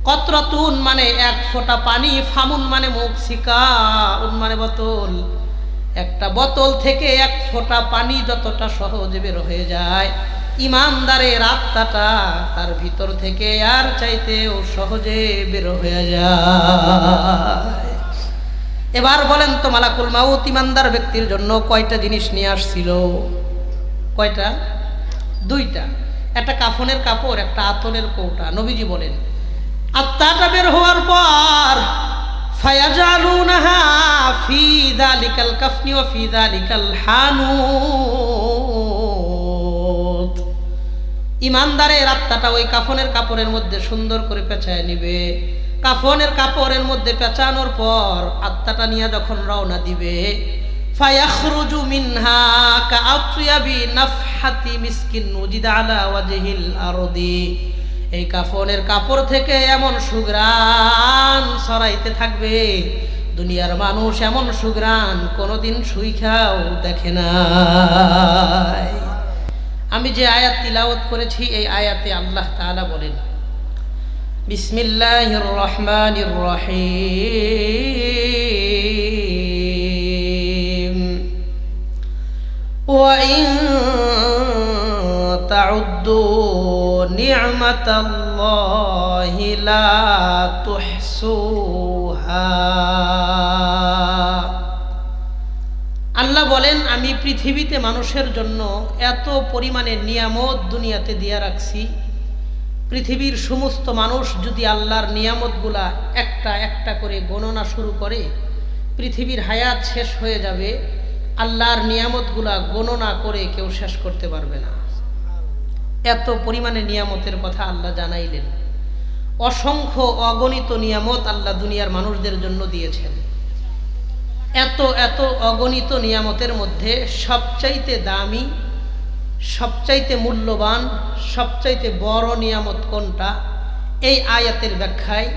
কতরাতুন মানে এক ফোঁটা পানি, ফামুন মানে মুখ, সিকা উন মানে বোতল। একটা বোতল থেকে এক ফোঁটা পানি যতটা সহজে বের হয়ে যায়, ইমানদারের আত্মাটা তার ভিতর থেকে আর চাইতেও সহজে বের হয়ে যায়। এবার বলেন তো, মালাকুল মাউত ইমানদার ব্যক্তির জন্য কয়টা জিনিস নিয়ে আসছিল? কয়টা? দুইটা। একটা কাফনের কাপড়, একটা আতরের কৌটা। নবীজি বলেন আত্মাটা বের হওয়ার পর ফায়াজালুনাহা ফি যালিকাল কাফনি ওয়া ফি যালিকাল হানুত। ইমানদারের আত্মাটা ওই কাফনের কাপড়ের মধ্যে সুন্দর করে পেঁচায় নিবে। কাফনের কাপড়ের মধ্যে পেঁচানোর পর আত্মাটা নিয়ে যখন রওনা দিবে, ফায়াখরুজু মিনহা কাআতয়াবি নাফহাতি মিসকিন উজিদা আলা ওয়াজহিল আরদি। এই কাফনের কাপড় থেকে এমন সুঘ্রাণ ছড়াইতে থাকবে, দুনিয়ার মানুষ এমন সুঘ্রাণ কোনোদিন সুইখাও দেখে নাই। আমি যে আয়াত তিলাওয়াত করেছি, এই আয়াতে আল্লাহ তাআলা বলেন বিসমিল্লাহির রহমানির রহিম ওয়া ইন তাউদ্দু নি'মাতাল্লাহি লা তুহসুহা। আল্লাহ বলেন আমি পৃথিবীতে মানুষের জন্য এত পরিমাণে নিয়ামত দুনিয়াতে দিয়ে রাখছি, পৃথিবীর সমস্ত মানুষ যদি আল্লাহর নিয়ামতগুলা একটা একটা করে গণনা শুরু করে, পৃথিবীর হায়াত শেষ হয়ে যাবে। আল্লাহর নিয়ামতগুলা গণনা করে কেউ শেষ করতে পারবে না। এত পরিমাণে নিয়ামতের কথা আল্লাহ জানাইলেন। অসংখ্য অগণিত নিয়ামত আল্লাহ দুনিয়ার মানুষদের জন্য দিয়েছেন। এত এত অগণিত নিয়ামতের মধ্যে সবচাইতে দামি, সবচাইতে মূল্যবান, সবচাইতে বড় নিয়ামত কোনটা? এই আয়াতের ব্যাখ্যায়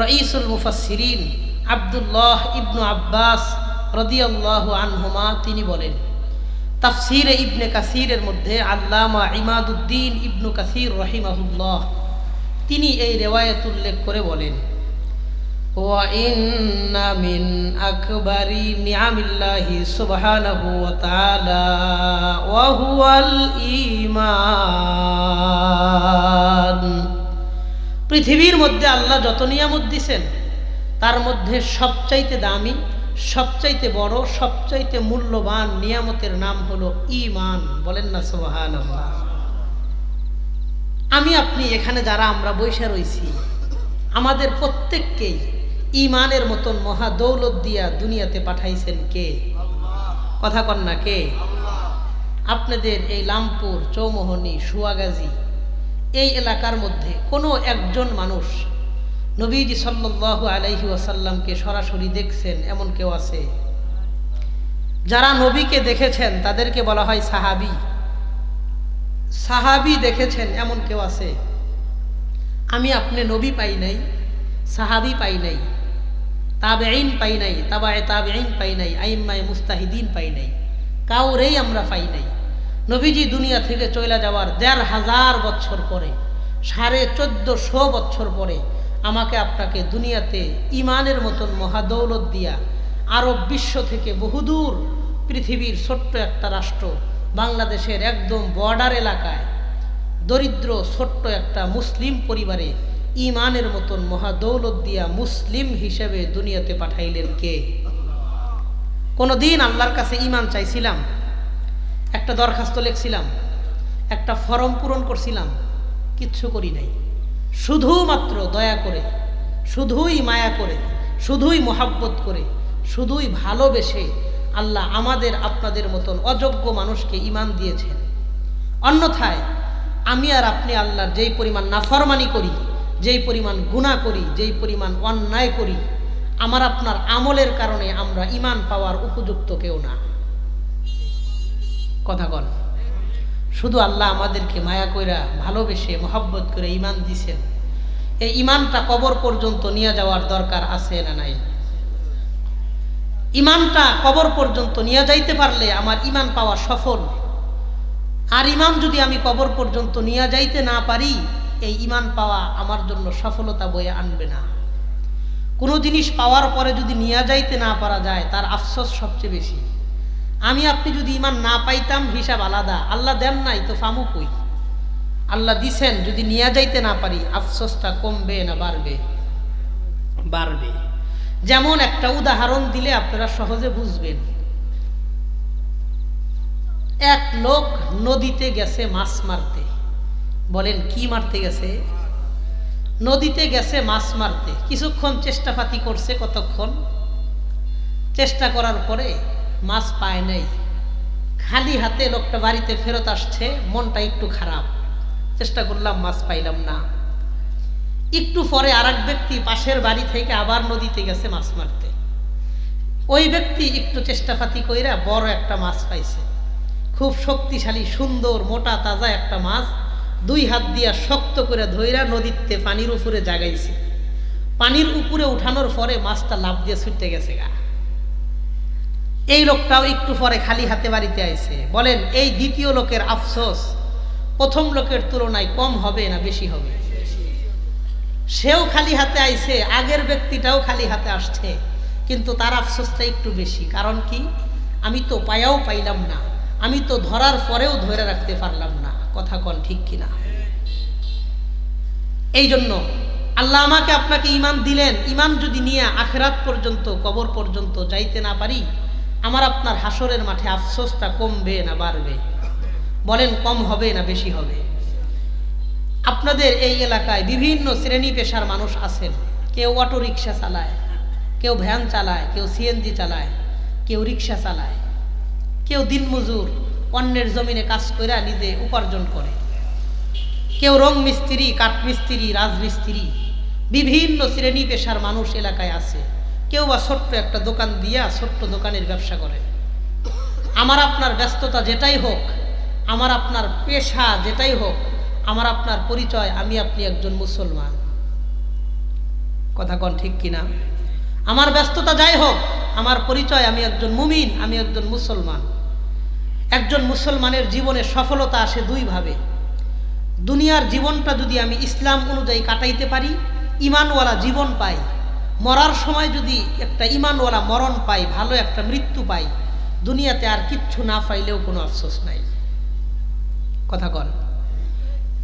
রাইসুল মুফাসসিরিন আব্দুল্লাহ ইবনু আব্বাস রাদিয়াল্লাহু আনহুমা তিনি বলেন, তাফসিরে ইবনে কাসিরের মধ্যে আল্লামা ইমাদুদ্দিন ইবনু কাসির রহিমাহুল্লাহ তিনি এই রিওয়ায়াত উল্লেখ করে বলেন, ওয়া ইন্না মিন আকবারি নিআমিল্লাহি সুবহানাহু ওয়া তাআলা ওয়া হুয়াল ঈমান। পৃথিবীর মধ্যে আল্লাহ যত নিয়ামত দিয়েছেন, তার মধ্যে সবচাইতে দামি, সবচাইতে বড়, সবচাইতে মূল্যবান নিয়ামতের নাম হলো ঈমান। বলেন না সুবহানাল্লাহ। আমি আপনি এখানে যারা আমরা বৈশা রইছি, আমাদের প্রত্যেককেই ঈমানের মতন মহা দৌলত দিয়া দুনিয়াতে পাঠাইছেন কে? কথা কন না, কে? আপনাদের এই লামপুর, চৌমোহনী, সুয়াগাজী এই এলাকার মধ্যে কোনো একজন মানুষ নবীজি সাল্লাল্লাহু আলাইহি ওয়াসাল্লামকে সরাসরি দেখছেন এমন কেউ আছে? যারা নবীকে দেখেছেন তাদেরকে বলা হয় সাহাবী। সাহাবী দেখেছেন এমন কেউ আছে? আমি আপনি নবী পাই নাই, সাহাবী পাই নাই, তাবেঈন পাই নাই, তাবায়ে তাবেঈন পাই নাই, আইম্মায়ে মুস্তাহিদিন পাই নাই, কাউরেই আমরা পাই নাই। নবীজি দুনিয়া থেকে চলে যাওয়ার ১৫০০ বছর পরে, ১৪৫০ বছর পরে আমাকে আপনাকে দুনিয়াতে ঈমানের মতন মহাদৌলত দিয়া আরব বিশ্ব থেকে বহুদূর পৃথিবীর ছোট্ট একটা রাষ্ট্র বাংলাদেশের একদম বর্ডার এলাকায় দরিদ্র ছোট্ট একটা মুসলিম পরিবারে ঈমানের মতন মহাদৌলত দিয়া মুসলিম হিসেবে দুনিয়াতে পাঠাইলেন কে? কোনোদিন আল্লাহর কাছে ঈমান চাইছিলাম? একটা দরখাস্ত লিখছিলাম, একটা ফরম পূরণ করছিলাম? কিচ্ছু করি নাই। শুধুমাত্র দয়া করে, শুধুই মায়া করে, শুধুই মোহাব্বত করে, শুধুই ভালোবেসে আল্লাহ আমাদের আপনাদের মতন অযোগ্য মানুষকে ঈমান দিয়েছেন। অন্যথায় আমি আর আপনি আল্লাহর যেই পরিমাণ নাফরমানি করি, যেই পরিমাণ গুনাহ করি, যেই পরিমাণ অন্যায় করি, আমার আপনার আমলের কারণে আমরা ঈমান পাওয়ার উপযুক্ত কেউ না। কথা কন। শুধু আল্লাহ আমাদেরকে মায়া কইরা, ভালোবেসে, মোহাব্বত করে ঈমান দিছেন। এই ঈমানটা কবর পর্যন্ত নিয়ে যাওয়ার দরকার আছে না নাই? ঈমানটা কবর পর্যন্ত নিয়ে যাইতে পারলে আমার ঈমান পাওয়া সফল। আর ঈমান যদি আমি কবর পর্যন্ত নিয়ে যাইতে না পারি, এই ঈমান পাওয়া আমার জন্য সফলতা বয়ে আনবে না। কোনো জিনিস পাওয়ার পরে যদি নিয়ে যাইতে না পারা যায় তার আফসোস সবচেয়ে বেশি। আমি আপনি যদি ঈমান না পাইতাম হিসাব আলাদা, আল্লাহ দেন নাই তো ফামু কই, আল্লাহ দিছেন, যদি নিয়ে যাইতে না পারি আফসোসটা কমবে না বাড়বে? বাড়বে। যেমন একটা উদাহরণ দিলে আপনারা সহজে বুঝবেন। এক লোক নদীতে গেছে মাছ মারতে। বলেন কি মারতে গেছে? নদীতে গেছে মাছ মারতে। কিছুক্ষণ চেষ্টাপাতি করছে, কতক্ষণ চেষ্টা করার পরে মাছ পায় নাই। খালি হাতে লোকটা বাড়িতে ফেরত আসছে, মনটা একটু খারাপ। চেষ্টা করলাম মাছ পাইলাম না। একটু পরে আরেক ব্যক্তি পাশের বাড়ি থেকে আবার নদীতে গেছে মাছ মারতে। ওই ব্যক্তি একটু চেষ্টাপাতি কইরা বড় একটা মাছ পাইছে, খুব শক্তিশালী সুন্দর মোটা তাজা একটা মাছ। দুই হাত দিয়া শক্ত করে ধইরা নদীতে পানির উপরে জাগাইছে। পানির উপরে উঠানোর পরে মাছটা লাফ দিয়ে ছুটতে গেছে গা। এই লোকটাও একটু পরে খালি হাতে বাড়িতে আইছে। বলেন এই দ্বিতীয় লোকের আফসোস প্রথম লোকের তুলনায় কম হবে না বেশি হবে? সেও খালি হাতে আইছে, আগের ব্যক্তিটাও খালি হাতে আসছে, কিন্তু তার আফসোসটা একটু বেশি। কারণ কি? আমি তো পায়াও পাইলাম না, আমি তো ধরার পরেও ধরে রাখতে পারলাম না। কথা কন ঠিক কিনা? এই জন্য আল্লাহ আমাকে আপনাকে ঈমান দিলেন। ঈমান যদি নিয়ে আখিরাত পর্যন্ত কবর পর্যন্ত যাইতে না পারি, আমার আপনার হাসরের মাঠে আফসোসটা কমবে না বাড়বে? বলেন কম হবে না বেশি হবে? আপনাদের এই এলাকায় বিভিন্ন শ্রেণী পেশার মানুষ আছেন। কেউ অটো রিক্সা চালায়, কেউ ভ্যান চালায়, কেউ সিএনজি চালায়, কেউ রিক্সা চালায়, কেউ দিনমজুর অন্যের জমিনে কাজ করে নিজে উপার্জন করে, কেউ রং মিস্ত্রি, কাঠ মিস্ত্রি, রাজমিস্ত্রি, বিভিন্ন শ্রেণী পেশার মানুষ এলাকায় আছে। কেউ বা ছোট্ট একটা দোকান দিয়া ছোট্ট দোকানের ব্যবসা করে। আমার আপনার ব্যস্ততা যেটাই হোক, আমার আপনার পেশা যেটাই হোক, আমার আপনার পরিচয় আমি আপনি একজন মুসলমান। কথা কন ঠিক কিনা? আমার ব্যস্ততা যাই হোক, আমার পরিচয় আমি একজন মুমিন, আমি একজন মুসলমান। একজন মুসলমানের জীবনে সফলতা আসে দুই ভাবে। দুনিয়ার জীবনটা যদি আমি ইসলাম অনুযায়ী কাটাইতে পারি, ঈমানওয়ালা জীবন পাই, মরার সময় যদি একটা ঈমানওয়ালা মরণ পাই, ভালো একটা মৃত্যু পাই, দুনিয়াতে আর কিচ্ছু না পাইলেও কোনো আফসোস নাই। কথা কন?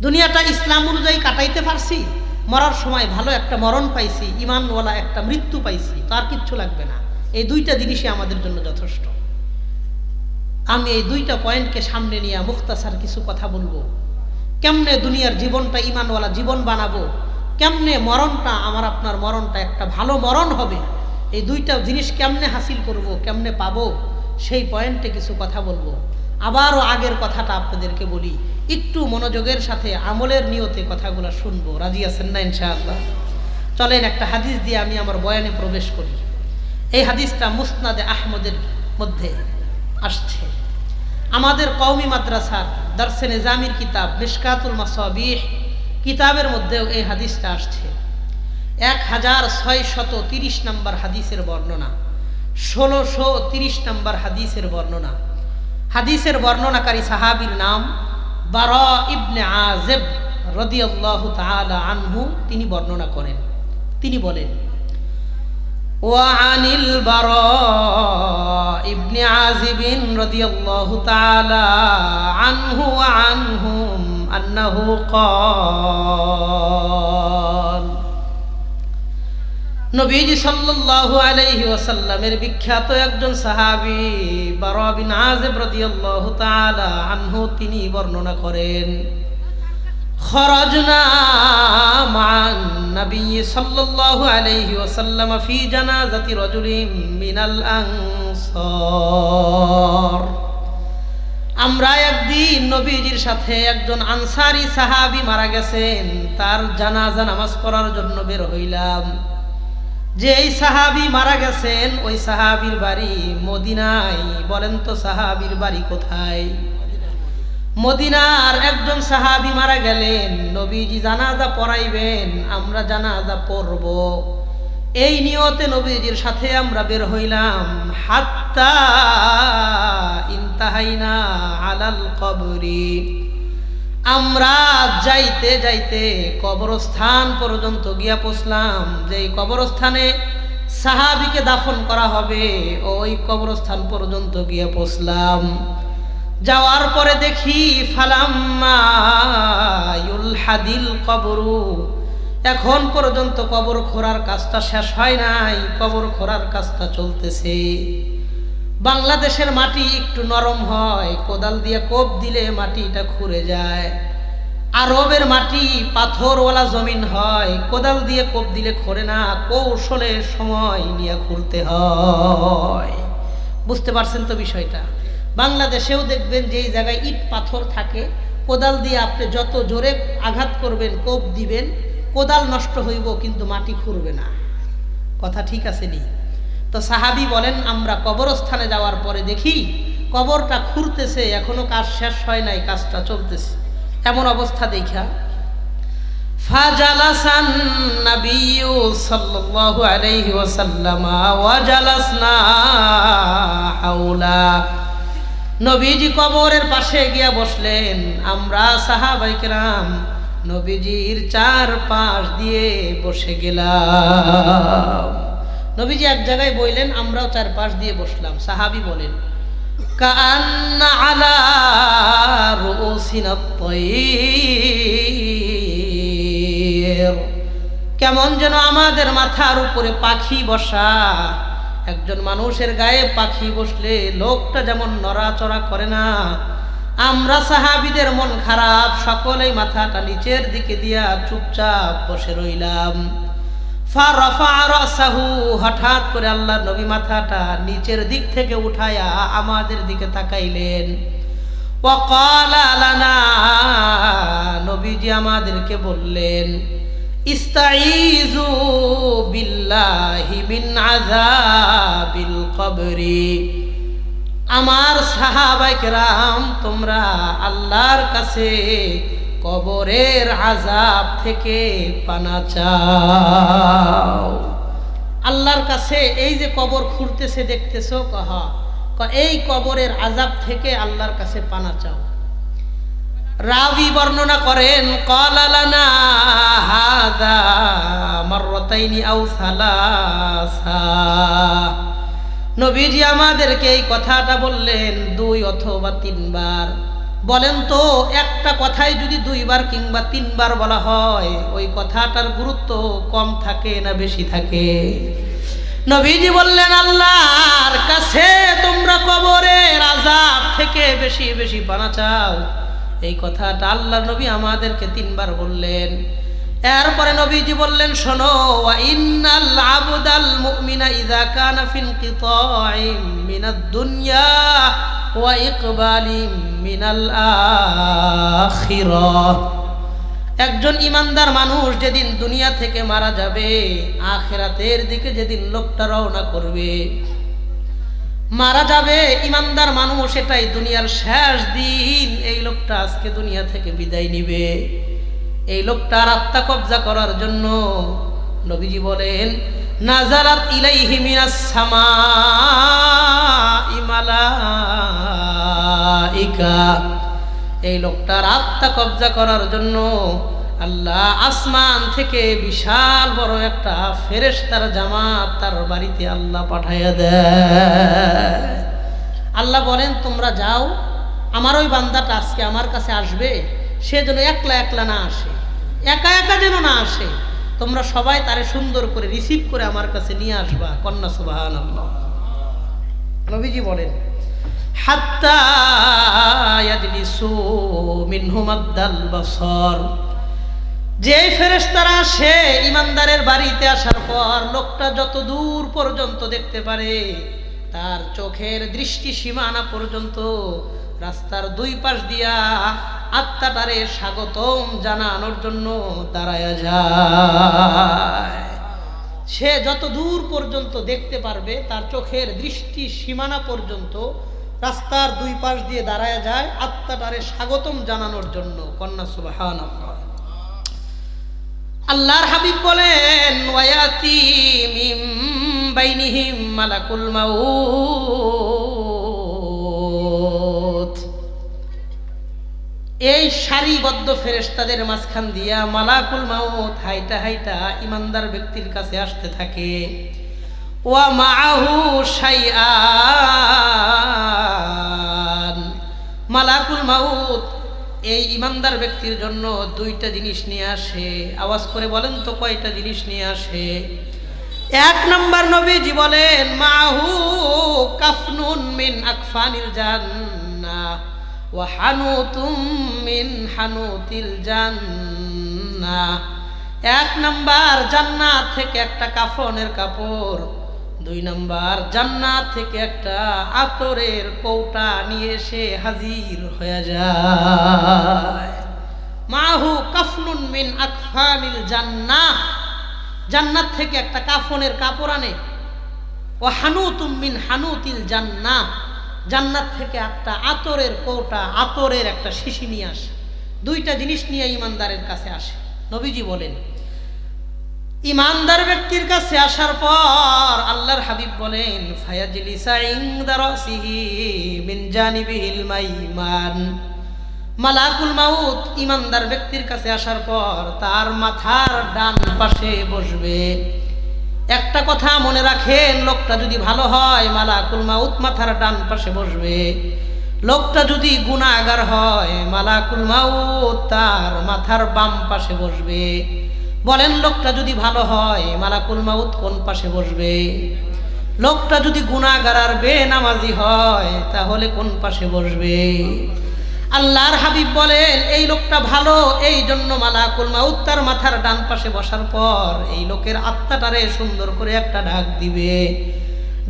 দুনিয়াটা ইসলাম অনুযায়ী কাটাইতে পারছি, মরার সময় ভালো একটা মরণ পাইছি, ঈমানওয়ালা একটা মৃত্যু পাইছি, তো আর কিচ্ছু লাগবে না। এই দুইটা জিনিসই আমাদের জন্য যথেষ্ট। আমি এই দুইটা পয়েন্টকে সামনে নিয়ে মুখতাসার কিছু কথা বলবো। কেমনে দুনিয়ার জীবনটা ঈমানওয়ালা জীবন বানাবো, কেমনে মরণটা আমার আপনার মরণটা একটা ভালো মরণ হবে, এই দুইটা জিনিস কেমনে হাসিল করব, কেমনে পাবো, সেই পয়েন্টে কিছু কথা বলবো। আবারও আগের কথাটা আপনাদেরকে বলি, একটু মনোযোগের সাথে আমলের নিয়তে কথাগুলো শুনবো। রাজি আছেন না ইনশাআল্লাহ? চলেন একটা হাদিস দিয়ে আমি আমার বয়ানে প্রবেশ করি। এই হাদিসটা মুসনাদে আহমদের মধ্যে আসছে। আমাদের কওমি মাদ্রাসার দারসে নিজামির কিতাব মিশকাতুল মাসাবিহ কিতাবের মধ্যেও এই হাদিসটা আসছে। 1630 নম্বর হাদিসের বর্ণনা, 1630 নম্বর হাদিসের বর্ণনা। হাদিসের বর্ণনাকারী সাহাবীর নাম বারা ইবনে আযিব রাদিয়াল্লাহু তাআলা আনহু। তিনি বর্ণনা করেন, তিনি বলেন وعن البراء بن عازب رضي الله تعالى عنه وعنهم أنه قال নবীজি সাল্লাল্লাহু আলাইহি ওয়াসাল্লামের বিখ্যাত একজন সাহাবী বারা বিন আযিব রাদিয়াল্লাহু তাআলা আনহু তিনি বর্ণনা করেন, খরাজনা মান নবী সাল্লাল্লাহু আলাইহি ওয়াসাল্লাম ফি জানাজাতি রাজুলিন মিনাল আনসার। আমরা একদিন নবীজির সাথে একজন আনসারী সাহাবী মারা গেছেন, তার জানাজা নামাজ পড়ার জন্য বের হইলাম। যে এই সাহাবী মারা গেছেন ওই সাহাবীর বাড়ি মদিনায়। বলেন তো সাহাবীর বাড়ি কোথায়? মদিনার একজন সাহাবী মারা গেলেন, নবীজি জানাজা পড়াইবেন, আমরা জানাজা পড়ব, এই নিয়তে নবীজির সাথে আমরা বের হইলাম। হাত্তা ইনতাহাইনা আলাল কবরি, আমরা যাইতে যাইতে কবরস্থান পর্যন্ত গিয়া পৌঁছলাম। যেই কবরস্থানে সাহাবীকে দাফন করা হবে ওই কবরস্থান পর্যন্ত গিয়া পৌঁছলাম। যাওয়ার পরে দেখি ফালাম্মা ইউলহাদিল কবরু, এখন পর্যন্ত কবর খোঁড়ার কাজটা শেষ হয় নাই, কবর খোঁড়ার কাজটা চলতেছে। বাংলাদেশের মাটি একটু নরম হয়, কোদাল দিয়ে কোপ দিলে মাটিটা খুঁড়ে যায়। আরবের মাটি পাথরওয়ালা জমিন হয়, কোদাল দিয়ে কোপ দিলে খোঁড়ে না, কৌশলে সময় নিয়ে খুঁড়তে হয়। বুঝতে পারছেন তো বিষয়টা? বাংলাদেশেও দেখবেন যেই জায়গায় ইট পাথর থাকে, কোদাল দিয়ে আপনি যত জোরে আঘাত করবেন, কোপ দিবেন, কোদাল নষ্ট হইব কিন্তু মাটি খুঁড়বে না। কথা ঠিক আছে নি? তো সাহাবী বলেন আমরা কবরস্থানে যাওয়ার পরে দেখি কবরটা খুঁড়তেছে, এখনো কাজ শেষ হয় নাই, কাজটা চলতেছে। এমন অবস্থা দেখা ফাজালাসান নবিয়্যু সাল্লাল্লাহু আলাইহি ওয়াসাল্লাম ওয়া জালাসনা হাওলা, নবীজি কবরের পাশে গিয়া বসলেন, আমরা সাহাবায়ে কেরাম নবীজির চারপাশ দিয়ে বসে গেলাম। নবীজি এক জায়গায় বইলেন, আমরাও চারপাশ দিয়ে বসলাম। সাহাবী বলেন কাআন্না আলা রুউসিনা আত-তায়র, কেমন যেন আমাদের মাথার উপরে পাখি বসা। একজন মানুষের গায়ে পাখি বসলে লোকটা যেমন নড়াচড়া করে না, আমরা সাহাবীদের মন খারাপ, সকলেই মাথাটা নিচের দিকে দিয়া চুপচাপ বসে রইলাম। ফারাফা রাসাহু, হঠাৎ করে আল্লাহর নবী মাথাটা নিচের দিক থেকে উঠায়া আমাদের দিকে তাকাইলেন। ওয়াকালা লানা, নবীজি আমাদেরকে বললেন ইস্তাইযু বিল্লাহি মিন আযাবিল কবরি, আমার সাহাবায়ে কেরাম তোমরা আল্লাহর কাছে কবরের আযাব থেকে পানা চাও। আল্লাহর কাছে এই যে কবর খুঁড়তেছে দেখতেছো, এই কবরের আযাব থেকে আল্লাহর কাছে পানা চাও। রাবি বর্ণনা করেন ক্বালা লানা হাযা মাররাতাইনি আও সালাসা, নবীজি আমাদেরকে এই কথাটা বললেন 2 অথবা 3 বার। বলেন তো একটা কথাই যদি 2 বার কিংবা 3 বার বলা হয়, ওই কথাটার গুরুত্ব কম থাকে না বেশি থাকে? নবীজি বললেন আল্লাহর কাছে তোমরা কবরের আযাব থেকে বেশি বেশি পানা চাও। এই কথাটা আল্লাহর নবী আমাদেরকে 3 বার বললেন। এরপরে নবীজি বললেন শোনো, ওয়া ইন্নাল আবদাল মুমিনা ইযা কানা ফিল কিতাইম মিনাদ দুনিয়া ওয়া ইকবালিম মিনাল আখিরাহ, একজন ইমানদার মানুষ যেদিন দুনিয়া থেকে মারা যাবে, আখিরাতের দিকে যেদিন লোকটা রওনা করবে, মারা যাবে ইমানদার মানুষ, এটাই দুনিয়ার শেষ দিন। এই লোকটা আজকে দুনিয়া থেকে বিদায় নিবে। এই লোকটার আত্মা কবজা করার জন্য নবীজি বলেন নাজারাত ইলাইহি মিনাস সামাই মালাইকা, এই লোকটার আত্মা কবজা করার জন্য আল্লাহ আসমান থেকে বিশাল বড় একটা ফেরেশতার জামাত তার বাড়িতে আল্লাহ পাঠাইয়া দেয়। আল্লাহ বলেন তোমরা যাও, আমার ওই বান্দাটা আজকে আমার কাছে আসবে, সে যেন একলা একলা না আসে, একা একা যেন না আসে, তোমরা সবাই তারে সুন্দর করে রিসিভ করে আমার কাছে নিয়ে আসবা। কন্যা সুবহানাল্লাহ। নবীজি বলেন হাত্তা ইয়াজলিসু মিনহুম আদ-দাল বাসার, যে ফেরেশতারা সে ইমানদারের বাড়িতে আসার পর লোকটা যত দূর পর্যন্ত দেখতে পারে, তার চোখের দৃষ্টি সীমানা পর্যন্ত রাস্তার 2 পাশ দিয়া আত্মাটারে স্বাগতম জানানোর জন্য দাঁড়ায়া যায়। সে যত দূর পর্যন্ত দেখতে পারবে, তার চোখের দৃষ্টি সীমানা পর্যন্ত রাস্তার 2 পাশ দিয়ে দাঁড়ায়া যায় আত্মাটারে স্বাগতম জানানোর জন্য। কন্যা সুবহানাল্লাহ। আল্লাহর হাবিব বলেন ওয়ায়াতি মিন বাইনিহিম মালাকুল মাউত, এই সারিবদ্ধ ফেরেশতাদের মাঝখান দিয়া মালাকুল মাউত হাইটা হাইটা ইমানদার ব্যক্তির কাছে আসতে থাকে। ওয়া মাআহু শাইআন, মালাকুল মাউত এই ইমানদার ব্যক্তির জন্য দুইটা জিনিস নিয়ে আসে। আওয়াজ করে বলেন তো কয়টা জিনিস নিয়ে আসে? এক নম্বর নবীজি বলেন মাহু কাফনুন মিন আকফানিল জান্নাহ ওয়া হানুতুম মিন হানুতিল জান্নাহ। এক নম্বর জান্নাত থেকে একটা কাফনের কাপড়, দুই নম্বর জান্নাত থেকে একটা আতরের কৌটা নিয়ে এসে হাজির হয়ে যায়। মাহু কাফনুন মিন আকফানিল জান্নাহ, জান্নাত থেকে একটা কাফনের কাপড় আনে। ও হানুতুম মিন হানুতিল জান্নাহ, জান্নাত থেকে একটা আতরের কৌটা, আতরের একটা শিশি নিয়ে আসে। দুইটা জিনিস নিয়ে ইমানদারের কাছে আসে। নবীজি বলেন ইমানদার ব্যক্তির কাছে আসার পর আল্লাহর হাবিব বলেন ফায়াজলিসা ইনদা রাসিহি মিন জানিবিহিল মাইমান, মালাকুল মাউত ইমানদার ব্যক্তির কাছে আসার পর তার মাথার ডান পাশে বসবে। একটা কথা মনে রাখেন, লোকটা যদি ভালো হয় মালাকুল মাউত মাথার ডান পাশে বসবে, লোকটা যদি গুনাহগার হয় মালাকুল মাউত তার মাথার বাম পাশে বসবে। বলেন লোকটা যদি ভালো হয় মালাকুল মাউত কোন পাশে বসবে? লোকটা যদি গুনাহগার আর বেনামাজি হয় তাহলে কোন পাশে বসবে? আল্লাহর হাবিব বলেন এই লোকটা ভালো, এই জন্য মালাকুল মাউত তার মাথার ডান পাশে বসার পর এই লোকের আত্মাটারে সুন্দর করে একটা ডাক দিবে।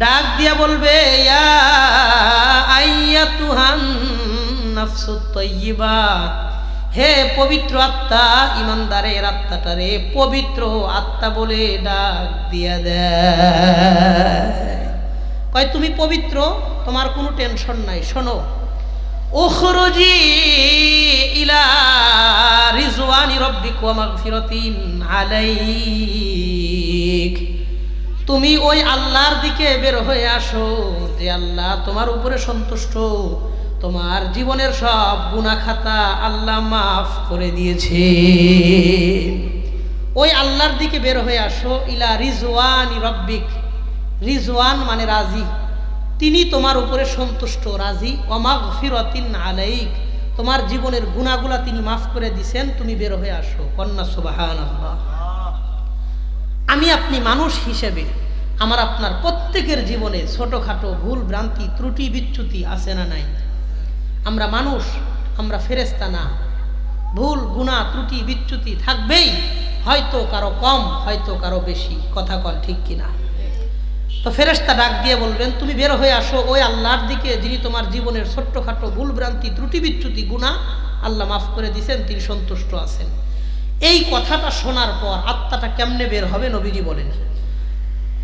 ডাক দিয়া বলবে ইয়া আইয়াতুহান নাফসুত তাইয়্যিবা, হে পবিত্র আত্মা, ইমানদারের আত্মাটারে পবিত্র আত্মা বলে ডাক দিয়া দেয়। কয় তুমি পবিত্র, তোমার কোনো টেনশন নাই। শোনো, উখরুজি ইলা রিজওয়ানি রাব্বিক ওয়া মাগফিরাতিন আলাইক, তুমি ওই আল্লাহর দিকে বের হয়ে আসো যে আল্লাহ তোমার উপরে সন্তুষ্ট, তোমার জীবনের সব গুনাহ খাতা আল্লাহ মাফ করে দিয়েছে। ওই আল্লাহর দিকে বের হয়ে আসো। ইলা রিজওয়ানি রাব্বিক, রিজওয়ান মানে রাজি, তিনি তোমার উপরে সন্তুষ্ট, রাজি। ওয়া মাগফিরাতিন আলাইক, তোমার জীবনের গুনাহগুলা তিনি মাফ করে দিয়েছেন, তুমি বের হয়ে আসো। কন্যা সুবহানাল্লাহ। আমি আপনি মানুষ হিসেবে আমার আপনার প্রত্যেকের জীবনে ছোটখাটো ভুল ভ্রান্তি ত্রুটি বিচ্যুতি আছে না নাই? আমরা মানুষ, আমরা ফেরেশতা না। ভুল গুনাহ ত্রুটি বিচ্যুতি থাকবেই, হয়তো কারো কম হয়তো কারো বেশি। কথা কন ঠিক কিনা? তো ফেরেশতা ডাক দিয়ে বলবেন তুমি বের হয়ে আসো ওই আল্লাহর দিকে যিনি তোমার জীবনের ছোট্টখাটো ভুল ভ্রান্তি ত্রুটি বিচ্যুতি গুনাহ আল্লাহ মাফ করে দিয়েছেন, তিনি সন্তুষ্ট আছেন। এই কথাটা শোনার পর আত্মাটা কেমনে বের হবে? নবীজি বলেন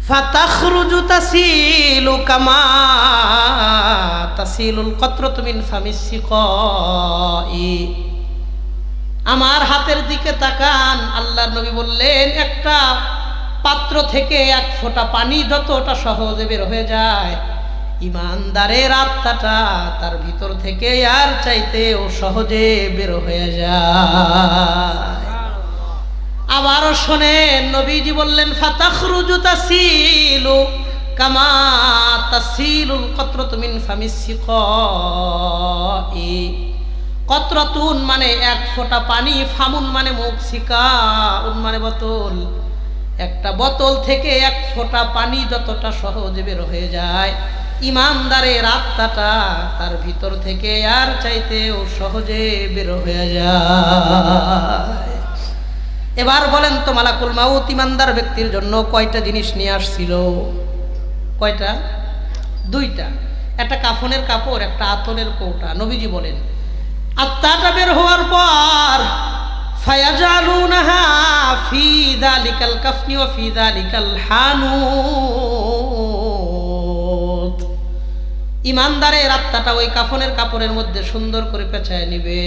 ফাতাখরুজু তাসিলু কামা তাসিলুল কতরাতু মিন ফামিস সিকাই। আমার হাতের দিকে তাকান, আল্লাহর নবী বললেন একটা পাত্র থেকে এক ফোঁটা পানি যতটা সহজে বের হয়ে যায়, ইমানদারের আত্মাটা তার ভিতর থেকে আর চাইতেও সহজে বের হয়ে যায়। আবারও শোনেন, নবীজি বললেন ফাতাখরুজু তাসিলু কামা তাসিলুল কতরাতু মিন ফামিস সিকাই। কতরাতুন মানে এক ফোঁটা পানি, ফামুন মানে মুখ, সিকাউন মানে বোতল। একটা বোতল থেকে এক ফোঁটা পানি যতটা সহজে বের হয়ে যায়, ইমানদারের আত্মাটা তার ভিতর থেকে আর চাইতেও সহজে বের হয়ে যায়। এবার বলেন তো মালাকুল মাউত ইমানদার ব্যক্তির জন্য কয়টা জিনিস নিয়ে আসছিল? কয়টা? দুইটা। একটা কাফনের কাপড়, একটা আতরের কৌটা। নবীজি বলেন আত্মাটা বের হওয়ার পর ফায়াজালুনাহা ফি যালিকাল কাফনি ওয়া ফি যালিকাল হানুত। ইমানদারের আত্মাটা ওই কাফনের কাপড়ের মধ্যে সুন্দর করে পেঁচায় নিবে।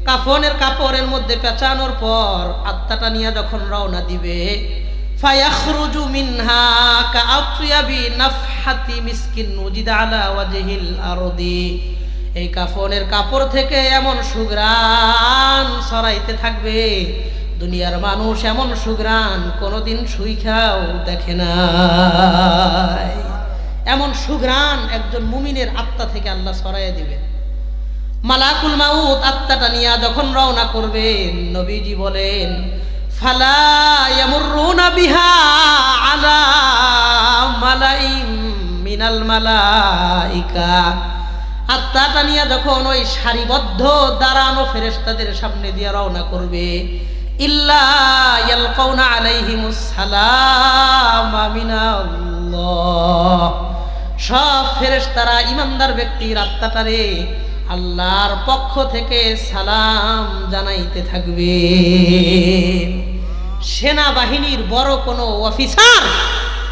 কাফনের কাপড়ের মধ্যে পেঁচানোর পর আত্মাটা নিয়ে যখন রওনা দিবে, ফায়াখরুজু মিনহা কাআতয়াবি নাফহাতি মিসকিন উজিদা আলা ওয়াজহিল আরদি। এই কাফনের কাপড় থেকে এমন সুঘ্রাণ ছড়াইতে থাকবে, দুনিয়ার মানুষ এমন সুঘ্রাণ কোনোদিন সুইখাও দেখে নাই। এমন সুঘ্রাণ একজন মুমিনের আত্মা থেকে আল্লাহ ছড়াইয়া দিবেন। মালাকুল মাউত আত্মাটা নিয়ে যখন রওনা করবেন, নবীজি বলেন ফালা ইয়ামুরুনা বিহা আলা মালাইম মিনাল মালাইকা। আত্মাটা নিয়ে যখন ওই সারিবদ্ধ দাঁড়ানো ফেরেশতাদের সামনে দিয়ে রওনা করবে, ইল্লা ইয়ালকাউনা আলাইহিমুস সালাম মিনাল্লাহ, সব ফেরেশতারা ইমানদার ব্যক্তির আত্মাটারে আল্লাহর পক্ষ থেকে সালাম জানাইতে থাকবে। সেনাবাহিনীর বড় কোনো অফিসার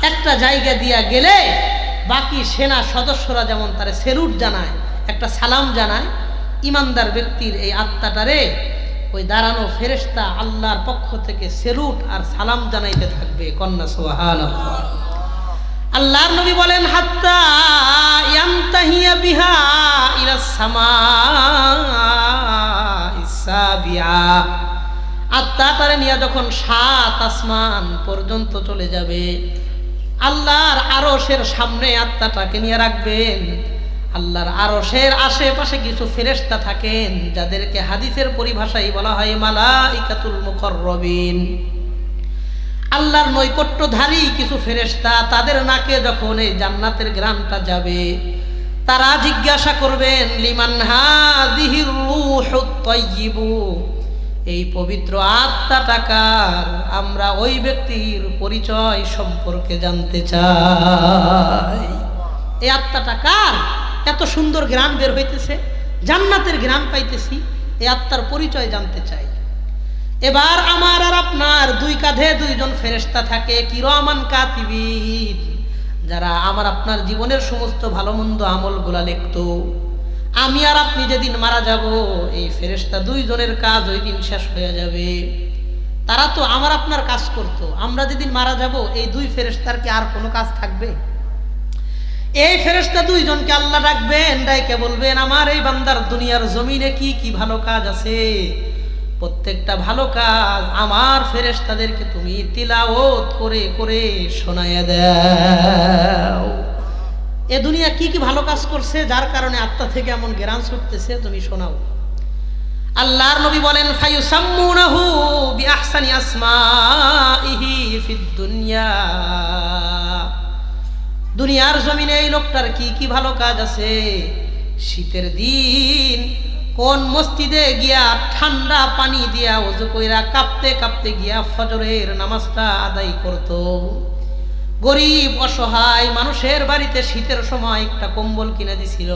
একটা জায়গা দিয়া গেলে বাকি সেনা সদস্যরা যেমন তারে সেলুট জানায়, একটা সালাম জানায়, ইমানদার ব্যক্তির এই আত্মাটারে ওই দাঁড়ানো ফেরেশতা আল্লাহর পক্ষ থেকে সেলুট আর সালাম জানাইতে থাকবে। কন্যা সুবহানাল্লাহ। আল্লাহর নবী বলেন হাত্তা ইয়ামতাহিয়া বিহা ইলাস সামাইস সাবিআ। আত্মাটারে নিয়ে যখন 7 আসমান পর্যন্ত চলে যাবে, আল্লাহর আরশের সামনে আত্মাটাকে নিয়ে রাখবেন। আল্লাহর আরশের আশেপাশে কিছু ফেরেশতা থাকেন, যাদেরকে হাদিসের পরিভাষায় বলা হয় মালাইকাতুল মুকাররবিন। আল্লাহর নৈকট্যধারী কিছু ফেরেশতা, তাদের নাকে যখন এই জান্নাতের ঘ্রাণটা যাবে, তারা জিজ্ঞাসা করবেন লিমান হাযিহির রূহুত তাইয়্যিবু, এই পবিত্র আত্মাটা কার? আমরা ওই ব্যক্তির পরিচয় সম্পর্কে জানতে চাই। এই আত্মাটা কার? এত সুন্দর ঘ্রাণ বের হইতেছে, জান্নাতের ঘ্রাণ পাইতেছি, এই আত্মার পরিচয় জানতে চাই। এবার আমার আর আপনার 2 কাঁধে 2 জন ফেরেশতা থাকে, কিরামান কাতিবিন, যারা আমার আপনার জীবনের সমস্ত ভালো মন্দ আমলগুলা লিখতো। আমি আর আপনি যেদিন মারা যাব, এই ফেরেশতা 2 জনের কাজ ওই দিন শেষ হয়ে যাবে। তারা তো আমার আপনার কাজ করত, আমরা যেদিন মারা যাব এই 2 ফেরেশতার কি আর কোনো কাজ থাকবে? এই ফেরেশতা 2 জনকে আল্লাহ ডাকবেন, ডাইকে বলবেন আমার এই বান্দার দুনিয়ার জমিনে কি কি ভালো কাজ আছে, প্রত্যেকটা ভালো কাজ আমার ফেরেশতাদেরকে তুমি তিলাওয়াত করে করে শোনায়া দাও। এ দুনিয়া কি কি ভালো কাজ করছে যার কারণে আত্মা থেকে এমন ঘ্রাণ ছুটতেছে, তুমি শোনাও। আল্লাহর নবী বলেন ফায়ুসাম্মুনাহু বিআহসানি আসমাইহি ফিদ দুনিয়া। দুনিয়ার জমিনে এই লোকটার কি কি ভালো কাজ আছে, শীতের দিন কোন মসজিদে গিয়া ঠান্ডা পানি দিয়া ওযু কইরা কাঁপতে কাঁপতে গিয়া ফজরের নামাজটা আদায় করত, গরিব অসহায় মানুষের বাড়িতে শীতের সময় একটা কম্বল কিনে দিছিল,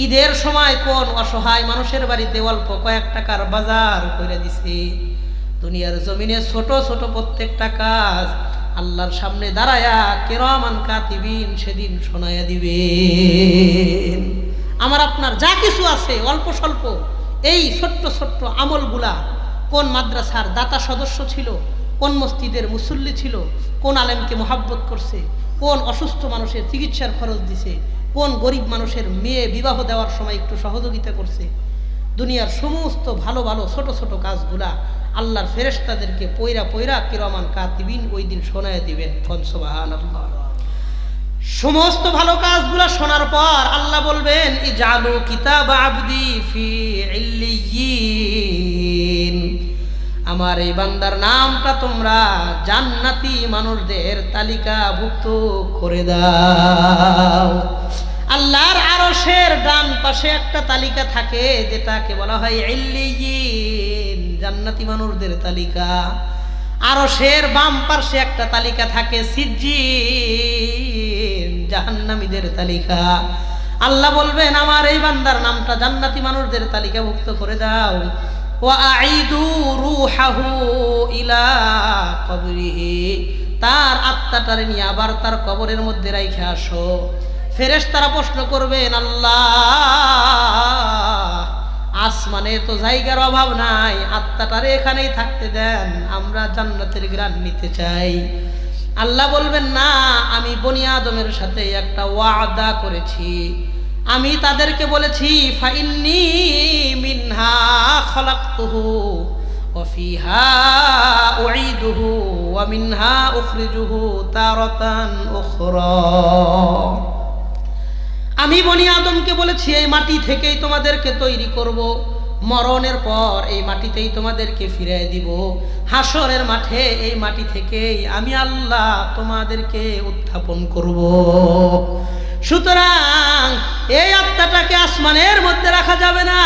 ঈদের সময় কোন অসহায় মানুষের বাড়িতে অল্প কয়েক টাকার বাজার করে দিছে। দুনিয়ার জমিনে ছোট ছোট প্রত্যেকটা কাজ আল্লাহর সামনে দাঁড়ায়া কিরামান কাতিবিন সেদিন শোনায়া দিবেন। আমার আপনার যা কিছু আছে অল্প স্বল্প এই ছোট্ট ছোট্ট আমলগুলা, কোন মাদ্রাসার দাতা সদস্য ছিল, কোন মসজিদের মুসল্লি ছিল, কোন আলেমকে মোহাব্বত করছে, কোন অসুস্থ মানুষের চিকিৎসার খরচ দিছে, কোন গরিব মানুষের মেয়ে বিবাহ দেওয়ার সময় একটু সহযোগিতা করছে। দুনিয়ার সমস্ত ভালো ভালো ছোট ছোট কাজগুলা আল্লাহর ফেরেশতাদেরকে পয়রা পয়রা কিরামান কাতিবিন ওই দিন শোনায় দিবেন। সুবহানাল্লাহ। সমস্ত ভালো কাজগুলা শোনার পর আল্লাহ বলবেন ইজালু কিতাব আবদি ফি ইল্লিয়িন, আমার এই বান্দার নামটা তোমরা জান্নাতি মানুষদের তালিকাভুক্ত করে দাও। আল্লাহর আরশের ডান পাশে একটা তালিকা থাকে যেটাকে বলা হয় ইল্লিয়িন, জান্নাতি মানুষদের তালিকা। আরশের বাম পাশে একটা তালিকা থাকে সিজ্জিন, জাহান্নামীদের তালিকা। আল্লাহ বলবেন আমার এই বান্দার নামটা জান্নাতি মানুষদের তালিকাভুক্ত করে দাও। ওয়া আইদু রূহাহু ইলা কবরিহি, তার আত্মাটারে নিয়ে আবার তার কবরের মধ্যে রাইখে আসো। ফেরেশতারা প্রশ্ন করবেন আল্লাহ আসমানে তো জায়গার অভাব নাই, আত্মাটারে এখানেই থাকতে দেন, আমরা জান্নাতের ঘ্রাণ নিতে চাই। আল্লাহ বলবেন না, আমি বনি আদমের সাথে একটা ওয়াদা করেছি, আমি তাদেরকে বলেছি ফাইন্নী মিনহা খলাকতুহু ওয়া ফিহা উঈদুহু ওয়া মিনহা উখরিজুহু তারাতান উখরা। আমি বনি আদমকে বলেছি এই মাটি থেকেই তোমাদেরকে তৈরি করব, মরণের পর এই মাটিতেই তোমাদেরকে ফিরিয়ে দিব, হাসরের মাঠে এই মাটি থেকেই আমি আল্লাহ তোমাদেরকে উত্থাপন করব। সুতরাং এই আত্মাটাকে আসমানের মধ্যে রাখা যাবে না,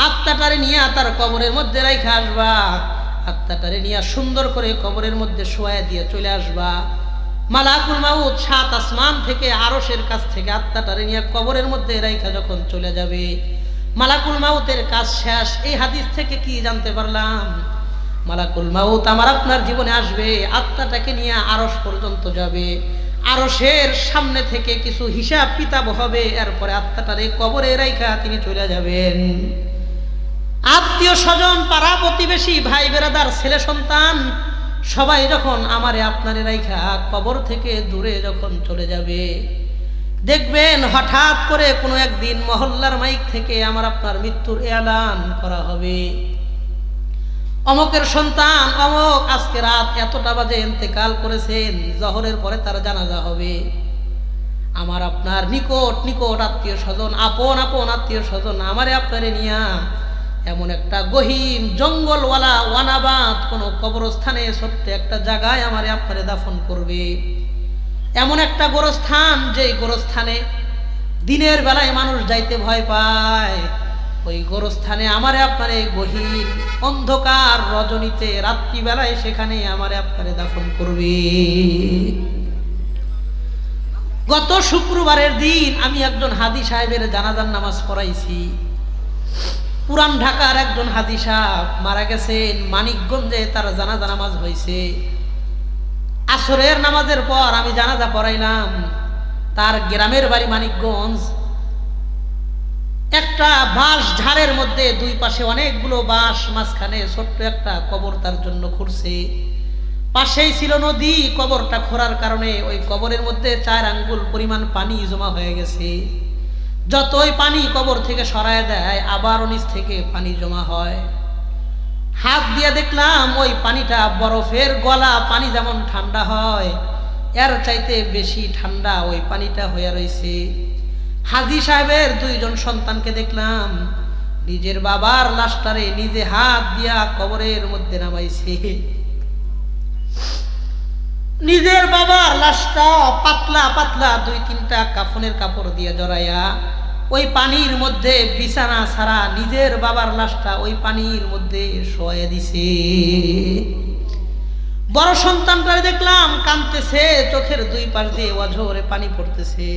আত্মাটারে নিয়ে তার কবরের মধ্যে রেখে আসবা, আত্মাটারে নিয়ে সুন্দর করে কবরের মধ্যে শোয়া দিয়ে চলে আসবা। মালাকুল মাউত 7 আসমান থেকে আরশের কাছ থেকে আত্মাটারে নিয়ে কবরের মধ্যে রেখে যখন চলে যাবে, মালাকুল মাউতের কাজ শেষ। এই হাদিস থেকে কি জানতে পারলাম? মালাকুল মাউত আমার আপনার জীবনে আসবে, আত্মাটাকে নিয়ে আরশ পর্যন্ত যাবে, আরশের সামনে থেকে কিছু হিসাব কিতাব হবে, এরপরে আত্মাটারে কবরে রাইখা তিনি চলে যাবেন। আত্মীয় স্বজন, পাড়া প্রতিবেশী, ভাই বেরাদার, ছেলে সন্তান সবাই যখন আমারে আপনারে রাইখা কবর থেকে দূরে যখন চলে যাবে, দেখবেন হঠাৎ করে কোনো একদিন মহল্লার মাইক থেকে আমার আপনার মৃত্যুর এলান করা হবে। অমকের সন্তান অমক আজকে রাত এতটা বাজে ইন্তেকাল করেছেন, জহরের পরে তার জানাজা হবে। আমার আপনার নিকট নিকট আত্মীয় স্বজন, আপন আপন আত্মীয় স্বজন আমারে আপনারে নিয়া এমন একটা গহীন জঙ্গলওয়ালা ওয়ানাবাদ কোনো কবরস্থানে ছোট্ট একটা জায়গায় আমারে আপনারে দাফন করবে। এমন একটা গোরস্থান, যে গোরস্থানে দিনের বেলায় মানুষ যাইতে ভয় পায়, ওই গোরস্থানে আমারে আপনারে গহীন অন্ধকার রজনীতে রাত্রিবেলায় সেখানে আমারে আপনারে দাফন করবে। গত শুক্রবারের দিন আমি একজন হাজী সাহেবের জানাজার নামাজ পড়াইছি। পুরান ঢাকার একজন হাজী সাহেব মারা গেছেন, মানিকগঞ্জে তার জানাজা নামাজ হয়েছে। আসরের নামাজের পর আমি জানাজা পড়াইলাম। তার গ্রামের বাড়ি মানিকগঞ্জ। একটা বাঁশ ঝাড়ের মধ্যে দুই পাশে অনেকগুলো বাঁশ, মাঝখানে ছোট্ট একটা কবর তার জন্য খুঁড়ছে। পাশেই ছিল নদী। কবরটা খোঁড়ার কারণে ওই কবরের মধ্যে 4 আঙ্গুল পরিমাণ পানি জমা হয়ে গেছে। যতই পানি কবর থেকে সরায় দেয় আবার নিচ থেকে পানি জমা হয়। হাত দিয়ে দেখলাম ওই পানিটা বরফের গলা পানি যেমন ঠান্ডা হয়, এর চাইতে বেশি ঠান্ডা ওই পানিটা হয়ে রয়েছে। হাজী সাহেবের 2 জন সন্তানকে দেখলাম নিজের বাবার লাশটারে নিজে হাত দিয়া কবরের মধ্যে নামাইছে। নিজের বাবার লাশটা পাতলা পাতলা 2-3টা কাফনের কাপড় দিয়ে জড়াইয়া ওই পানির মধ্যে বিছানা ছাড়া নিজের বাবার লাশটা ওই পানির মধ্যে শোয়া দিছে। বড় সন্তানটারে দেখলাম কাঁদতেছে, চোখের 2 পাশ দিয়ে অঝরে পানি পড়তেছে,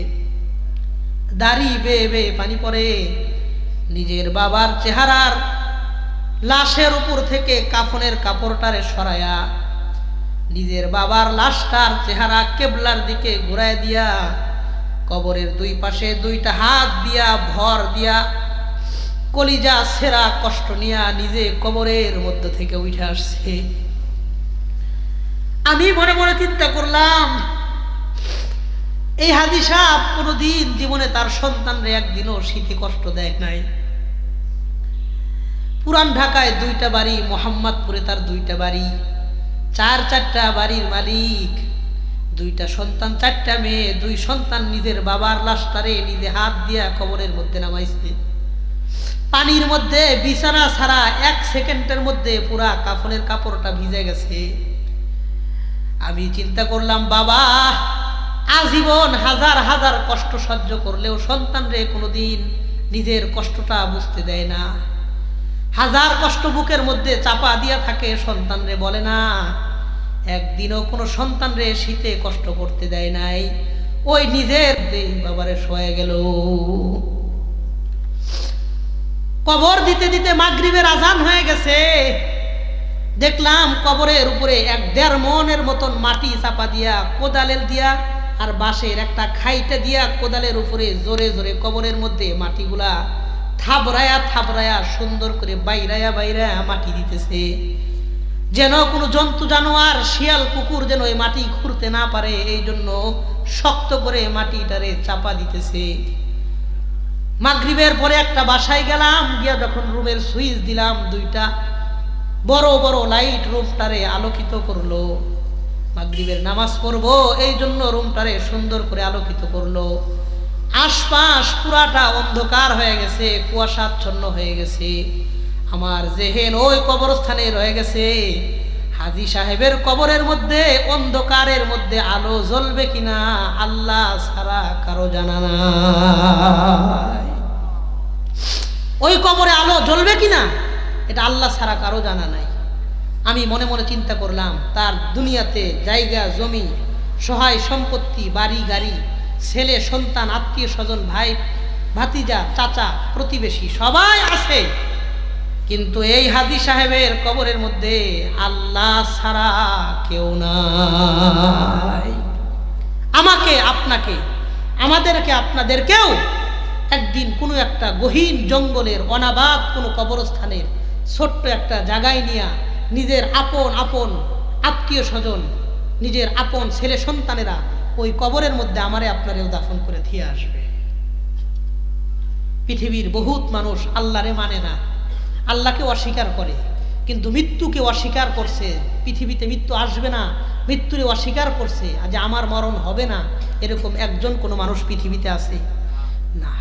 দাড়ি বেয়ে বেয়ে পানি পড়ে। নিজের বাবার চেহারার লাশের উপর থেকে কাফনের কাপড়টারে সরায়া নিজের বাবার লাশটার চেহারা কেবলার দিকে ঘুরায় দিয়া কবরের 2 পাশে 2টা হাত দিয়া ভর দিয়া কলিজা সেরা কষ্ট নিয়া নিজে কবরের মধ্যে থেকে উঠে আসছে। আমি মনে মনে চিন্তা করলাম, এই হাজী সাহেব কোনোদিন জীবনে তার সন্তানরে একদিনও শীতে কষ্ট দেয় নাই। পুরান ঢাকায় 2টা বাড়ি, মোহাম্মদপুরে তার 2টা বাড়ি, 4-4টা বাড়ির মালিক, 2টা সন্তান, 4টা মেয়ে। 2 সন্তান নিজের বাবার লাশটারে নিজে হাত দিয়া কবরের মধ্যে নামাইছে। পানির মধ্যে বিছানা ছাড়া 1 সেকেন্ডের মধ্যে পুরা কাফনের কাপড়টা ভিজে গেছে। আমি চিন্তা করলাম, বাবা আজীবন হাজার হাজার কষ্ট সহ্য করলেও সন্তানরে কোনোদিন নিজের কষ্টটা বুঝতে দেয় না। হাজার কষ্ট বুকের মধ্যে চাপা দিয়া থাকে, সন্তানরে বলে না। একদিনও কোনো সন্তানরে শীতে কষ্ট করতে দেয় নাই। ওই নিজের বাবারে শোয়া গেল। কবর দিতে দিতে মাগরিবের আজান হয়ে গেছে। দেখলাম কবরের উপরে 1-1.5 মনের মতন মাটি চাপা দিয়া, কোদালের দিয়া আর বাঁশের একটা খাইটা দিয়া কোদালের উপরে জোরে জোরে কবরের মধ্যে মাটিগুলা থাবড়ায়া থাবড়ায়া সুন্দর করে বাইরায়া বাইরায়া মাটি দিতেছে, যেন কোনো জন্তু জানোয়ার শিয়াল কুকুর যেন ওই মাটি খুঁড়তে না পারে, এই জন্য শক্ত করে মাটিটারে চাপা দিতেছে। মাগরিবের পরে একটা বাসায় গেলাম, গিয়া যখন রুমের সুইচ দিলাম, দুইটা বড় বড় লাইট রুমটারে আলোকিত করলো। মাগরিবের নামাজ পড়বো এই জন্য রুমটারে সুন্দর করে আলোকিত করলো। আশপাশ পুরাটা অন্ধকার হয়ে গেছে, কুয়াশাচ্ছন্ন হয়ে গেছে। আমার জেহেন ওই কবরস্থানে রয়ে গেছে, হাজী সাহেবের কবরের মধ্যে অন্ধকারের মধ্যে আলো জ্বলবে কিনা আল্লাহ ছাড়া কারো জানা নাই। ওই কবরে আলো জ্বলবে কিনা এটা আল্লাহ ছাড়া কারো জানা নাই। আমি মনে মনে চিন্তা করলাম, তার দুনিয়াতে জায়গা জমি, সহায় সম্পত্তি, বাড়ি গাড়ি, ছেলে সন্তান, আত্মীয় স্বজন, ভাই ভাতিজা, চাচা, প্রতিবেশী সবাই আছে, কিন্তু এই হাজী সাহেবের কবরের মধ্যে আল্লাহ ছাড়া কেউ নাই। আমাকে, আপনাকে, আমাদেরকে, আপনাদেরকেও একদিন কোনো একটা গহীন জঙ্গলের অনাবাদ কোনো কবরস্থানের ছোট্ট একটা জায়গায় নিয়ে নিজের আপন আপন আত্মীয় স্বজন, নিজের আপন ছেলে সন্তানেরা ওই কবরের মধ্যে আমারে আপনারেও দাফন করে দিয়ে আসবে। পৃথিবীর বহুত মানুষ আল্লাহরে মানে না, আল্লাহকে অস্বীকার করে, কিন্তু মৃত্যুকে অস্বীকার করছে। পৃথিবীতে মৃত্যু আসবে না, মৃত্যুরে অস্বীকার করছে, যে আমার মরণ হবে না, এরকম একজন কোনো মানুষ পৃথিবীতে আছে না।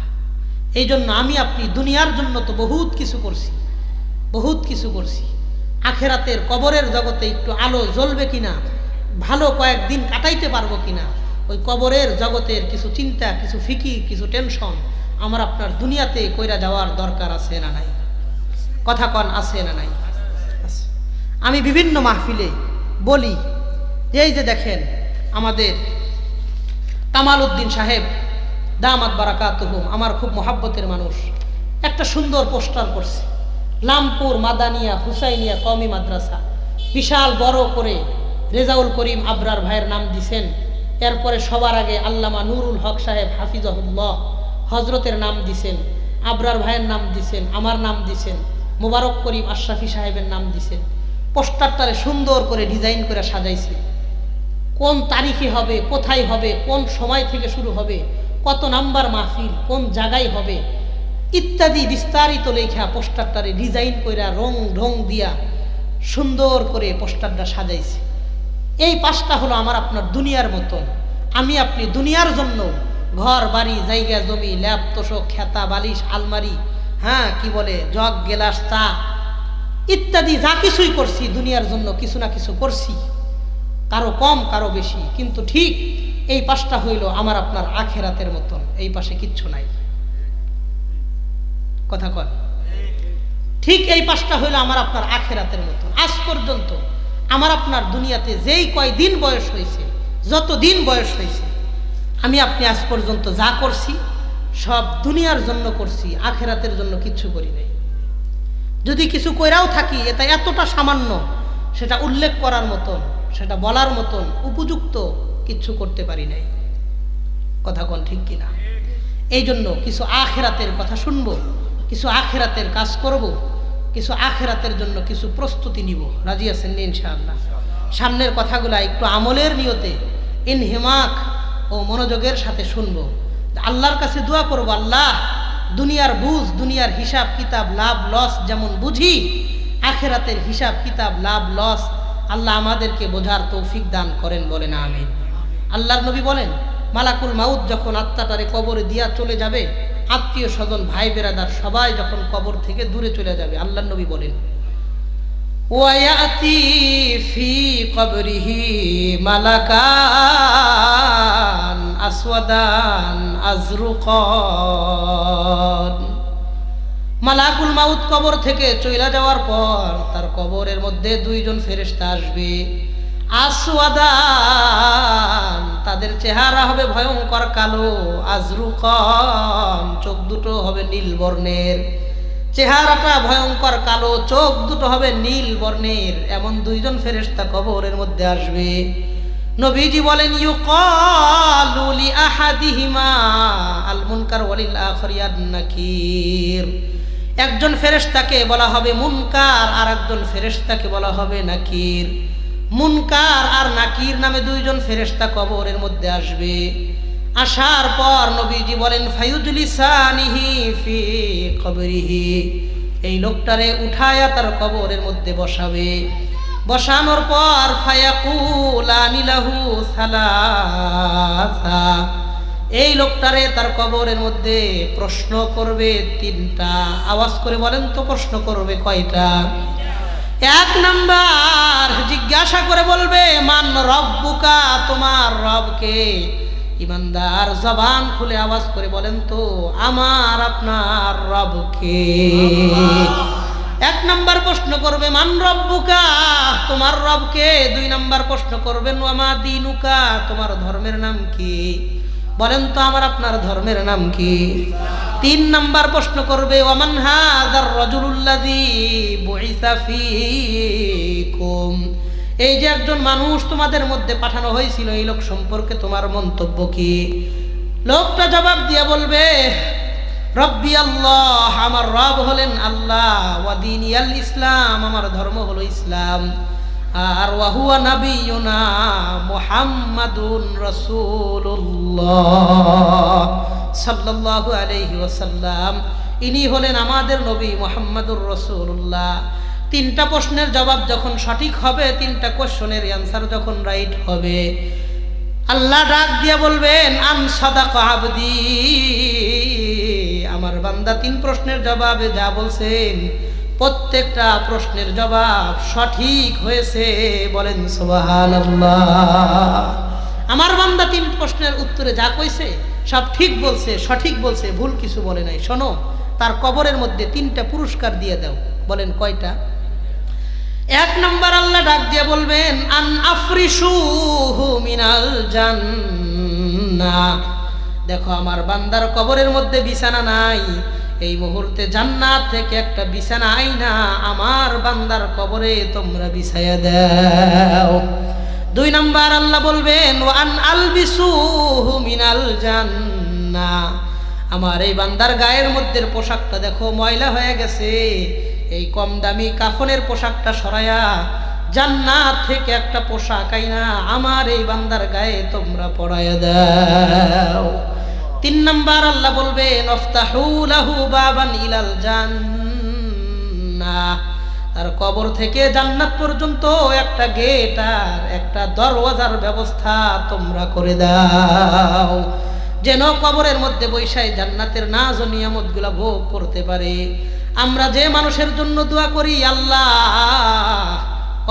এই জন্য আমি আপনি দুনিয়ার জন্য তো বহুত কিছু করছি, বহুত কিছু করছি। আখেরাতের কবরের জগতে একটু আলো জ্বলবে কিনা, ভালো কয়েকদিন কাটাইতে পারবো কিনা, ওই কবরের জগতের কিছু চিন্তা, কিছু ফিকির, কিছু টেনশন আমার আপনার দুনিয়াতে কইরা যাওয়ার দরকার আছে না নাই? কথা কন, আছে না নাই? আমি বিভিন্ন মাহফিলে বলি যে এই যে দেখেন আমাদের কামাল উদ্দিন সাহেব দামাত বারাকাতুহুম, আমার খুব মহাব্বতের মানুষ, একটা সুন্দর পোস্টার করছে, লামপুর মাদানিয়া হুসাইনিয়া কওমি মাদ্রাসা, বিশাল বড় করে রেজাউল করিম আবরার ভাইয়ের নাম দিছেন। এরপরে সবার আগে আল্লামা নুরুল হক সাহেব হাফিজাহুল্লাহ হজরতের নাম দিছেন, আবরার ভাইয়ের নাম দিছেন, আমার নাম দিছেন, মোবারক করিম আশরাফি সাহেবের নাম দিছেন। পোস্টারটারে সুন্দর করে ডিজাইন করে সাজাইছে, কোন তারিখে হবে, কোথায় হবে, কোন সময় থেকে শুরু হবে, কত নাম্বার মাহফিল, কোন জায়গায় হবে ইত্যাদি বিস্তারিত লেখা পোস্টারটারে ডিজাইন কইরা রং ঢং দিয়া সুন্দর করে পোস্টারটা সাজাইছে। এই পাঁচটা হলো আমার আপনার দুনিয়ার মতন। আমি আপনি দুনিয়ার জন্য ঘর বাড়ি জায়গা জমি ল্যাপ তোষক খেতা বালিশ আলমারি, হ্যাঁ কি বলে জগ গেলাস চা ইত্যাদি যা কিছুই করছি দুনিয়ার জন্য কিছু না কিছু করছি, কারো কম কারো বেশি, কিন্তু ঠিক এই পাশটা হইল আমার আপনার আখেরাতের মতন, এই পাশে কিচ্ছু নাই। কথা কন, ঠিক এই পাশটা হইল আমার আপনার আখেরাতের মতন। আজ পর্যন্ত আমার আপনার দুনিয়াতে যেই কয়দিন বয়স হয়েছে, যত দিন বয়স হয়েছে, আমি আপনি আজ পর্যন্ত যা করছি সব দুনিয়ার জন্য করছি, আখেরাতের জন্য কিচ্ছু করি নাই। যদি কিছু কইরাও থাকি এটা এতটা সামান্য, সেটা উল্লেখ করার মতন, সেটা বলার মতন উপযুক্ত কিচ্ছু করতে পারি নাই। কথা কোন ঠিক কিনা? এই জন্য কিছু আখেরাতের কথা শুনবো, কিছু আখেরাতের কাজ করব, কিছু আখেরাতের জন্য কিছু প্রস্তুতি নিব। রাজি আছেন ইনশাআল্লাহ? সামনের কথাগুলা একটু আমলের নিয়তে ইনহিমাক ও মনোযোগের সাথে শুনবো। আল্লাহর কাছে দোয়া করব, আল্লাহ দুনিয়ার বুঝ, দুনিয়ার হিসাব কিতাব লাভ লস যেমন বুঝি, আখেরাতের হিসাব কিতাব লাভ লস আল্লাহ আমাদেরকে বোঝার তৌফিক দান করেন, বলেন আমিন। আল্লাহর নবী বলেন, মালাকুল মাউত যখন আত্মাটারে কবরে দিয়া চলে যাবে, আত্মীয় স্বজন ভাই বেরাদার সবাই যখন কবর থেকে দূরে চলে যাবে, আল্লাহর নবী বলেন ওয়ায়াতি ফি কবরিহি মালাকান আসওয়াদান আজরুকান। মালাকুল মাউত কবর থেকে চলে যাওয়ার পর তার কবরের মধ্যে দুইজন ফেরেশতা আসবে, আসওয়াদান তাদের চেহারা হবে ভয়ঙ্কর কালো, আজরুকান চোখ দুটো হবে নীল বর্ণের। চেহারাটা ভয়ঙ্কর কালো, চোখ দুটো হবে নীল বর্ণের, এমন দুইজন ফেরেশতা কবরের মধ্যে আসবে। নবীজি বলেন ইউকালু লি আহাদিহিমা আল মুনকার ওয়ালিল আখিরি আন নাকির। একজন ফেরেশতাকে বলা হবে মুনকার, আর একজন ফেরেশতাকে বলা হবে নাকির। মুনকার আর নাকির নামে দুইজন ফেরেশতা কবরের মধ্যে আসবে। আসার পর নবীজি বলেন ফায়ুজলিসানিহি ফি কবরিহি, এই লোকটারে উঠায়া তার কবরের মধ্যে বসাবে। বসানোর পর ফায়াকুলানি লাহু সালাসা, এই লোকটারে তার কবরের মধ্যে প্রশ্ন করবে তিনটা। আওয়াজ করে বলেন তো প্রশ্ন করবে কয়টা? এক নাম্বার জিজ্ঞাসা করে বলবে মান রব্বুকা, তোমার রবকে। ইমানদার জবান খুলে আওয়াজ করে বলেন তো আমার আপনার রবকে। এক নাম্বার প্রশ্ন করবে মান রব্বুকা, তোমার রবকে। দুই নাম্বার প্রশ্ন করবেন ওয়ামা দীনুকা, তোমার ধর্মের নাম কি? বলেন তো আমার আপনার ধর্মের নাম কি? তিন নাম্বার প্রশ্ন করবে ওয়ামান হাযার রাজুলুল্লাযী বুইসা ফীকুম, এই যে একজন মানুষ তোমাদের মধ্যে পাঠানো হয়েছিল, এই লোক সম্পর্কে তোমার মন্তব্য কি? লোকটা জবাব দিয়ে বলবে রব্বি আল্লাহ, আমার রব হলেন আল্লাহ, ওয়া দীনিয়াল ইসলাম, আমার ধর্ম হলো ইসলাম, আর ওয়া হুয়া নাবিয়ুনা মুহাম্মাদুর রাসূলুল্লাহ সাল্লাল্লাহু আলাইহি ওয়াসাল্লাম, ইনি হলেন আমাদের নবী মুহাম্মাদুর রাসূলুল্লাহ। তিনটা প্রশ্নের জবাব যখন সঠিক হবে, তিনটা কোশ্চেনের অ্যানসার যখন রাইট হবে, আল্লাহ ডাক দিয়ে বলবেন আন সাদাকা আবদি, আমার বান্দা তিন প্রশ্নের জবাবে যা বলছেন প্রত্যেকটা প্রশ্নের জবাব সঠিক হয়েছে। বলেন সুবহানাল্লাহ। আমার বান্দা তিন প্রশ্নের উত্তরে যা কইছে সব ঠিক বলছে, সঠিক বলছে, ভুল কিছু বলে নাই। শোনো, তার কবরের মধ্যে তিনটা পুরস্কার দিয়ে দাও। বলেন কয়টা? এক নম্বর আল্লাহ ডাক দিয়ে বলবেন আন আফরিশুহু মিনাল জান্নাহ, দেখো আমার বান্দার কবরের মধ্যে বিছানা নাই, এই মুহূর্তে জান্নাত থেকে একটা বিছানা আইনা আমার বান্দার কবরে তোমরা বিছায়া দাও। দুই নাম্বার আল্লাহ বলবেন ওয়ান আলবিসুহু মিনাল জান্নাহ, আমার এই বান্দার গায়ের মধ্যে পোশাকটা দেখো ময়লা হয়ে গেছে, এই কম দামি কাফনের পোশাকটা সরায়া জান্নাত থেকে একটা পোশাক আইনা আমার এই বান্দার গায়ে তোমরা পরায়া দাও। তিন নাম্বার আল্লাহ বলবেন আফতাহু লাহু বাবান ইলাল জান্নাহ, তার কবর থেকে জান্নাত পর্যন্ত একটা গেট আর একটা দরওয়াজার ব্যবস্থা তোমরা করে দাও, যেন কবরের মধ্যে বৈশাই জান্নাতের নাজ ও নিয়ামতগুলো ভোগ করতে পারে। আমরা যে মানুষের জন্য দোয়া করি আল্লাহ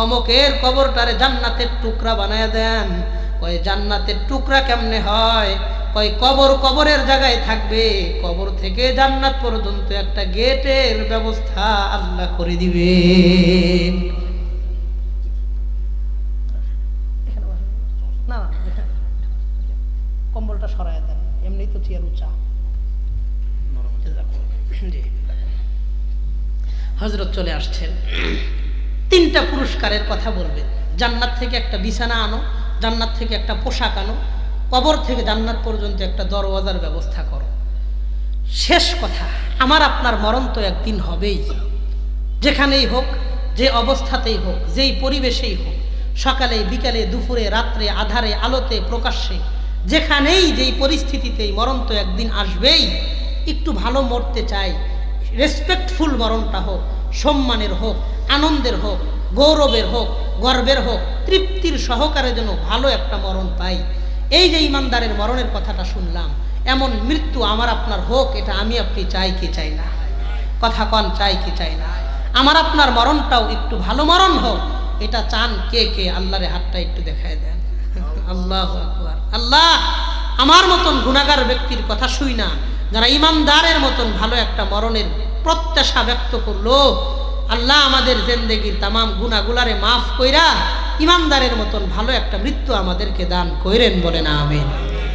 অমকের কবরটারে জান্নাতের টুকরা বানায় দেন, কয় জান্নাতের টুকরা কেমনে হয়? কয় কবর কবরের জায়গায় থাকবে, কবর থেকে জান্নাত পর্যন্ত একটা গেটের ব্যবস্থা আল্লাহ করে দিবেন। না কম্বলটা সরায় দেন, এমনি তো চেয়ার উঁচা। হযরত চলে আসছেন, তিনটা পুরস্কারের কথা বলবেন। জান্নাত থেকে একটা বিছানা আনো, জান্নাত থেকে একটা পোশাক আনো, কবর থেকে জান্নাত পর্যন্ত একটা দরওয়াজার ব্যবস্থা করো। শেষ কথা, আমার আপনার মরণ তো একদিন হবেই, যেখানেই হোক, যে অবস্থাতেই হোক, যেই পরিবেশেই হোক, সকালে বিকালে দুপুরে রাত্রে আধারে আলোতে প্রকাশ্যে, যেখানেই যেই পরিস্থিতিতেই মরণ তো একদিন আসবেই। একটু ভালো মরতে চাই, রেসপেক্টফুল মরণটা হোক, সম্মানের হোক, আনন্দের হোক, গৌরবের হোক, গর্বের হোক, তৃপ্তির সহকারে যেন ভালো একটা মরণ পাই। এই যে ইমানদারের মরণের কথাটা শুনলাম, এমন মৃত্যু আমার আপনার হোক, এটা আমি আপনি চাই কি চাই না? কথা কন, চাই কি চাই না? আমার আপনার মরণটাও একটু ভালো মরণ হোক, এটা চান কে কে? আল্লাহরে হাতটা একটু দেখায় দেন। আল্লাহু আকবার। আল্লাহ আমার মতন গুনাহগার ব্যক্তির কথা শুই না, যারা ইমানদারের মতন ভালো একটা মরণের প্রত্যাশা ব্যক্ত করলো, আল্লাহ আমাদের জিন্দেগির তামাম গুনাহগুলারে মাফ কইরা ইমানদারের মতন ভালো একটা মৃত্যু আমাদেরকে দান কইরেন। বলেন আমিন।